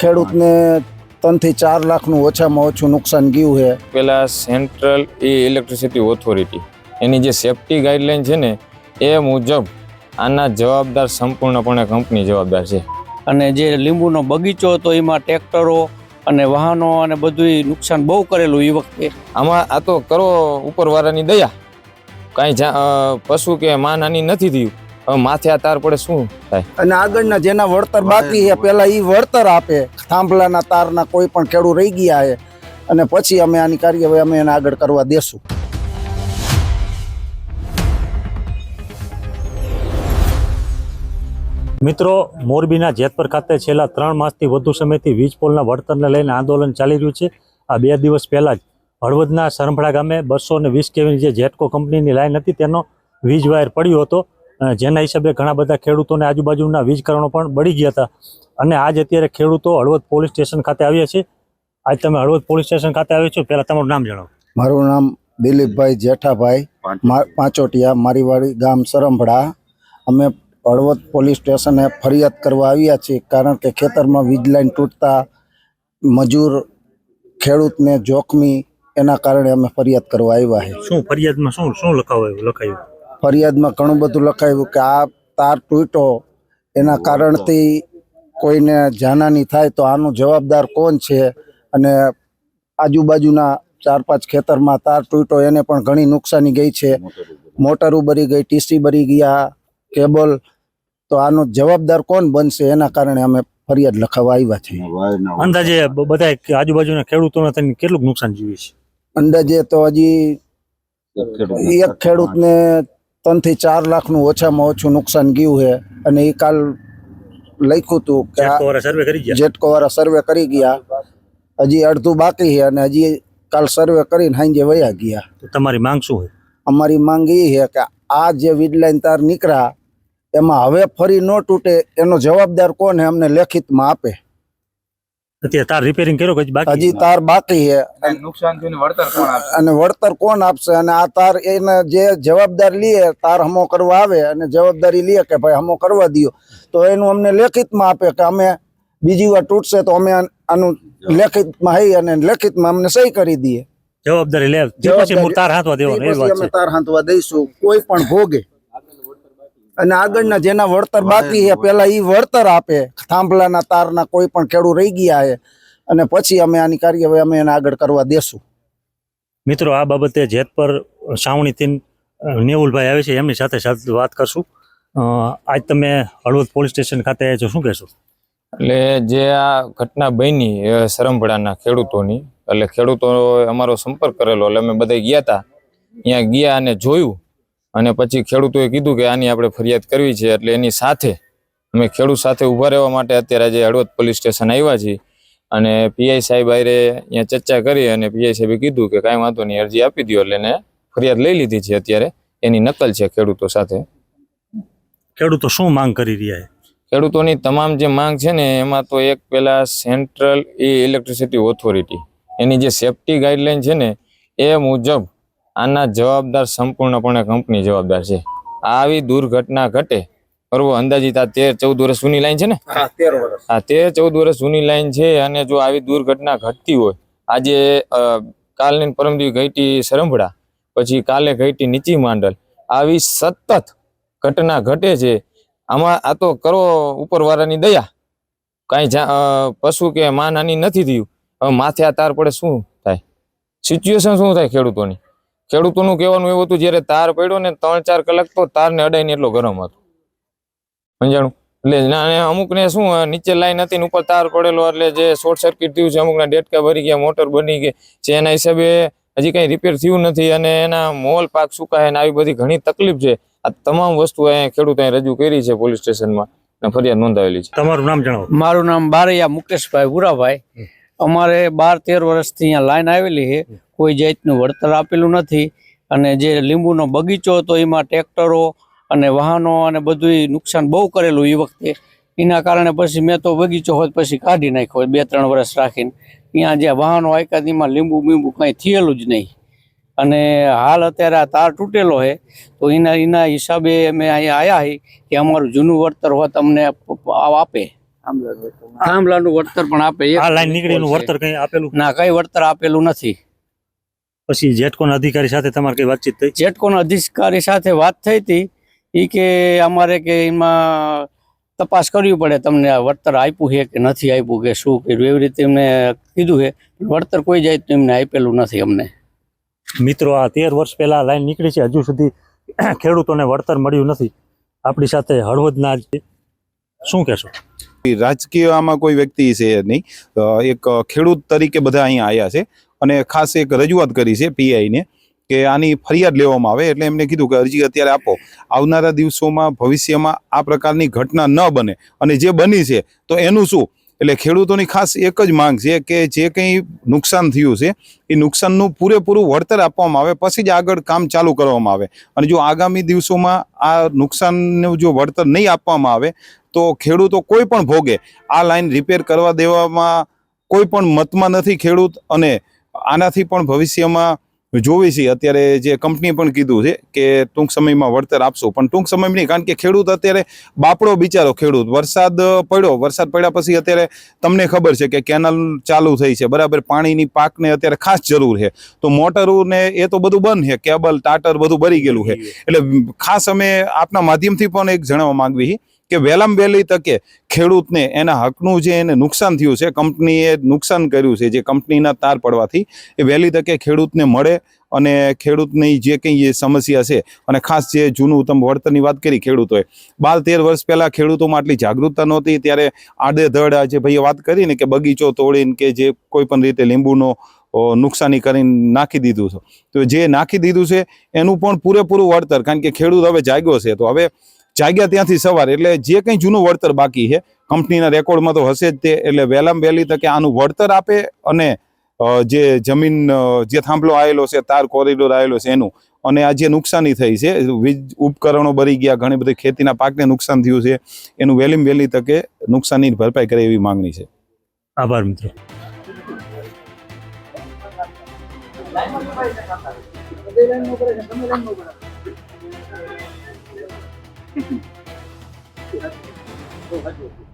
ખેડૂતને 3 થી 4 લાખનું ઓછામાં ઓછું નુકસાન ગયું છે. પેલા સેન્ટ્રલ ઇલેક્ટ્રિસિટી ઓથોરિટી એની જે સેફટી ગાઈડલાઈન છે ને એ મુજબ આના જવાબદાર સંપૂર્ણપણે કંપની જવાબદાર છે. અને જે લીંબુનો બગીચો હતો એમાં ટ્રેક્ટરો અને વાહનો અને બધું નુકસાન બહુ કરેલું એ વખતે. આમાં આ તો કરો ઉપરવાળાની દયા, કાંઈ પશુ કે માનહાનિ નથી થયું. હવે માથે આ તાર પડે શું થાય? અને આગળના જેના વળતર બાકી છે પહેલા એ વળતર આપે. થાંભલાના તારના કોઈ પણ ખેડૂત રહી ગયા છે અને પછી અમે આની કાર્યવાહી અમે એને આગળ કરવા દેશું. મિત્રો, મોરબીના જેતપર ખાતે છેલ્લા 3 માસથી વધુ સમયથી વીજ પોલના વળતરને લઈને આંદોલન ચાલી રહ્યું છે. આ 2 દિવસ પહેલા જ હળવદના સરંભડા ગામે 220 કેવીની જે જેટકો કંપનીની લાઈન હતી તેનો વીજ વાયર પડ્યો હતો, જેના હિસાબે ઘણા બધા ખેડૂતોને આજુબાજુના વીજકરણો પણ બળી ગયા હતા. અને આજ અત્યારે ખેડૂતો હળવદ પોલીસ સ્ટેશન ખાતે આવ્યા છે. આજ તમે હળવદ પોલીસ સ્ટેશન ખાતે આવ્યા છો, પહેલા તમારું નામ જણાવો. મારું નામ દિલીપભાઈ જેઠાભાઈ પાંચોટિયા, મારી વાડી ગામ સરંભડા. અમે હળવદ પોલીસ સ્ટેશને ફરિયાદ કરવા આવ્યા છીએ, કારણ કે ખેતરમાં વીજ લાઈન તૂટતા મજૂર ખેડૂતને જોખમી, એના કારણે અમે ફરિયાદ કરવા આવ્યા છે. શું ફરિયાદમાં શું લખાયું? ફરિયાદમાં ઘણું બધું લખાયું કે આ તાર તૂટ્યો એના કારણથી કોઈને જાનહાની થાય તો આનું જવાબદાર કોણ છે. અને આજુબાજુના 4-5 ખેતરમાં તાર તૂટ્યો એને પણ ઘણી નુકસાની ગઈ છે. મોટરો બળી ગઈ, ટીસી બળી ગયા, કેબલ. તો આનો જવાબદાર કોણ બનશે, એના કારણે અમે ફરિયાદ લખાવવા આવ્યા છીએ. અંદાજે બધા આજુબાજુના ખેડૂતોને થઈને કેટલું નુકસાન જીવ્યું છે? અંદાજે તો હજી એક ખેડૂતને 3 થી 4 લાખનું ઓછામાં ઓછું નુકસાન ગયું છે. અને એ કાલ લખ્યું હતું કે જેટકો વાળા સર્વે કરી ગયા, હજી અડધું બાકી છે અને હજી કાલ સર્વે કરીને સાંજે વયા ગયા. તમારી માંગ શું છે? અમારી માંગ એ છે કે આ જે વીજ લાઈન તાર નીકળ્યા એમાં હવે ફરી ન તૂટે એનો જવાબદાર કોણ છે અમને લેખિતમાં આપે. અત્યારે તાર રિપેરિંગ કર્યો કે બાકી? હજી તાર બાકી છે. નુકસાન થયું વળતર કોણ આપશે? અને વળતર કોણ આપશે? અને આ તાર એને જે જવાબદાર લે, તાર હમો કરવા આવે અને જવાબદારી લે કે ભાઈ હમો કરવા દો, તો એનું અમને લેખિતમાં આપે કે અમે બીજી વાર તૂટશે તો અમે આનું લેખિતમાં હઈ અને લેખિતમાં અમને સહી કરી દઈએ. જવાબદારી લે, પછી તાર હાંથવા દેવાનો. અમે તાર હાંથવા દઈશું કોઈ પણ ભોગે. અને આગળના જેના વળતર બાકી છે પહેલા એ વળતર આપે. થાંભલાના તારના કોઈ પણ ખેડૂત રહી ગયા છે અને પછી અમે આની કાર્યવાહી અમે એને આગળ કરવા દેશું. મિત્રો, આ બાબતે જેતપર સાવણીથી નેવુલભાઈ આવે છે, એમની સાથે વાત કરશું. આજ તમે હળવદ પોલીસ સ્ટેશન ખાતે આવ્યા છો, શું કહેશો? એટલે જે આ ઘટના બની સરંભડાના ખેડૂતોની, એટલે ખેડૂતો અમારો સંપર્ક કરેલો, એટલે અમે બધા ગયા હતા. ત્યાં ગયા અને જોયું, અને પછી ખેડૂતોએ કીધું કે આની આપણે ફરિયાદ કરવી છે. એટલે એની સાથે અમે ખેડૂત સાથે ઊભા રહેવા માટે અત્યારે આજે હળવદ પોલીસ સ્ટેશન આવ્યા છીએ. અને પીઆઈ સાહેબ આરે અહીંયા ચર્ચા કરી અને પીઆઈ સાહેબે કીધું કે કાંઈ વાંધો નહીં, અરજી આપી દો. એટલે એને ફરિયાદ લઈ લીધી છે. અત્યારે એની નકલ છે ખેડૂતો સાથે. ખેડૂતો શું માંગ કરી રહ્યા છે? ખેડૂતોની તમામ જે માંગ છે ને એમાં તો એક પેલા સેન્ટ્રલ ઇલેક્ટ્રિસિટી ઓથોરિટી એની જે સેફટી ગાઈડલાઈન છે ને એ મુજબ આના જવાબદાર સંપૂર્ણપણે કંપની જવાબદાર છે. આવી દુર્ઘટના ઘટે, બરોબર, અંદાજિત આ 13-14 વર્ષ જૂની લાઈન છે ને? હા, 13-14 વર્ષ જૂની લાઈન છે. અને જો આવી દુર્ઘટના ઘટતી હોય, આજે કાલની પરમદી ગઈટી સરંભડા, પછી કાલે ગઈટી નીચી માંડલ, આવી સતત ઘટના ઘટે છે. આમાં આ તો કરો ઉપરવાળાની દયા, કાંઈ પશુ કે માનહાનિ નથી થયું. હવે માથે આ તાર પડે શું થાય? સિચ્યુએશન શું થાય ખેડૂતોની? ખેડૂતોનું કહેવાનું એવું હતું, જયારે તાર પડ્યો ને 3-4 કલાક તો તારને અડાઈને એટલો ગરમ હતો, સમજાણું? એટલે અમુક ને શું નીચે લાઈન હતી ને ઉપર તાર પડેલો, એટલે જે શોર્ટ સર્કિટ થયું છે, અમુકના ડેટકા ભરી ગયા, મોટર બની ગઈ છે. એના હિસાબે હજી કંઈ રિપેર થયું નથી અને એના મોલ પાક સુકાય ને આવી બધી ઘણી તકલીફ છે. આ તમામ વસ્તુ અહીંયા ખેડૂત અહીં રજૂ કરી છે પોલીસ સ્ટેશનમાં અને ફરિયાદ નોંધાવેલી છે. તમારું નામ જણાવો. મારું નામ બારૈયા મુકેશભાઈ ગુરાભાઈ. અમારે 12-13 વર્ષથી અહીંયા લાઈન આવેલી છે, કોઈ જાતનું વળતર આપેલું નથી. અને જે લીંબુનો બગીચો હતો એમાં ટ્રેક્ટરો અને વાહનો અને બધું નુકસાન બહુ કરેલું એ વખતે. એના કારણે પછી મેં તો બગીચો હોત પછી કાઢી નાખ્યો 2-3 વર્ષ રાખીને. ત્યાં જે વાહનો આયકા એમાં લીંબુ કંઈ થયેલું જ નહીં. અને હાલ અત્યારે આ તાર તૂટેલો છે, તો એના હિસાબે અમે અહીંયા આવ્યા છીએ કે અમારું જૂનું વળતર હોત અમને આપે. થાંભલાનું વળતર પણ આપે. એક આ લાઈન નીકળી એનું વળતર કઈ આપેલું? ના, કઈ વળતર આપેલું નથી. પછી જેટકોના અધિકારી સાથે તમારે કઈ વાતચીત થઈ? જેટકોના અધિકારી સાથે વાત થઈ હતી, એ કે અમારે કે એમાં તપાસ કરવી પડે, તમને આ વળતર આપ્યું છે કે નથી આપ્યું કે શું કર્યું, એવી રીતે એમને કીધું છે. વળતર કોઈ જાય તો એમને આપેલું નથી અમને. મિત્રો, આ 13 વર્ષ પહેલા લાઈન નીકળી છે, હજુ સુધી ખેડૂતોને વળતર મળ્યું નથી. આપણી સાથે હળવદના જ શું કહેશો? રાજકીય આમાં કોઈ વ્યક્તિ છે નહીં, એક ખેડૂત તરીકે બધા અહીંયા આવ્યા છે અને ખાસ એક રજૂઆત કરી છે પીઆઈને કે આની ફરિયાદ લેવામાં આવે. એટલે એમને કીધું કે અરજી અત્યારે આપો, આવનારા દિવસોમાં ભવિષ્યમાં આ પ્રકારની ઘટના ન બને, અને જે બની છે તો એનું શું. એટલે ખેડૂતોની ખાસ એક જ માંગ છે કે જે કંઈ નુકસાન થયું છે એ નુકસાનનું પૂરેપૂરું વળતર આપવામાં આવે, પછી જ આગળ કામ ચાલુ કરવામાં આવે. અને જો આગામી દિવસોમાં આ નુકસાનનું જો વળતર નહીં આપવામાં આવે તો ખેડૂતો કોઈ પણ ભોગે આ લાઈન રિપેર કરવા દેવામાં કોઈ પણ મતમાં નથી ખેડૂત. અને આનાથી પણ ભવિષ્યમાં જોવી છે. અત્યારે જે કંપનીએ પણ કીધું છે કે ટૂંક સમયમાં વળતર આપશું, પણ ટૂંક સમય નહીં, કારણ કે ખેડૂત અત્યારે બાપડો બિચારો ખેડૂત. વરસાદ પડ્યા પછી અત્યારે તમને ખબર છે કે કેનાલ ચાલુ થઈ છે, બરાબર, પાણીની પાકને અત્યારે ખાસ જરૂર છે. તો મોટરો ને એ તો બધું બંધ છે, કેબલ ટાટર બધું ભરી ગયેલું છે. એટલે ખાસ અમે આપના માધ્યમથી પણ એક જણાવવા માંગવી કે વહેલામાં વહેલી તકે ખેડૂતને એના હકનું જે એને નુકસાન થયું છે, કંપનીએ નુકસાન કર્યું છે જે કંપનીના તાર પડવાથી, એ વહેલી તકે ખેડૂતને મળે અને ખેડૂતની જે કંઈ સમસ્યા છે, અને ખાસ જે જૂનું તમે વળતરની વાત કરી ખેડૂતોએ, 12-13 વર્ષ પહેલાં ખેડૂતોમાં આટલી જાગૃતતા નહોતી. ત્યારે આડેધડ આજે ભાઈએ વાત કરીને કે બગીચો તોડીને કે જે કોઈ પણ રીતે લીંબુનો નુકસાની કરીને નાખી દીધું છે, તો જે નાખી દીધું છે એનું પણ પૂરેપૂરું વળતર, કારણ કે ખેડૂત હવે જાગ્યો છે, તો હવે જાગ્યા ત્યાંથી સવાર, એટલે જે કંઈ જૂનું વળતર બાકી છે કંપનીના રેકોર્ડમાં તો હશે જ તે. એટલે વહેલામાં વહેલી તકે આનું વળતર આપે અને જે જમીન જે થાંભલો આવેલો છે, તાર કોરિડોર આવેલો છે એનું, અને આ જે નુકસાની થઈ છે, વીજ ઉપકરણો બળી ગયા, ઘણી બધી ખેતીના પાકને નુકસાન થયું છે, એનું વહેલીમાં વહેલી તકે નુકસાનની ભરપાઈ કરે એવી માંગણી છે. આભાર મિત્રો. Thank you.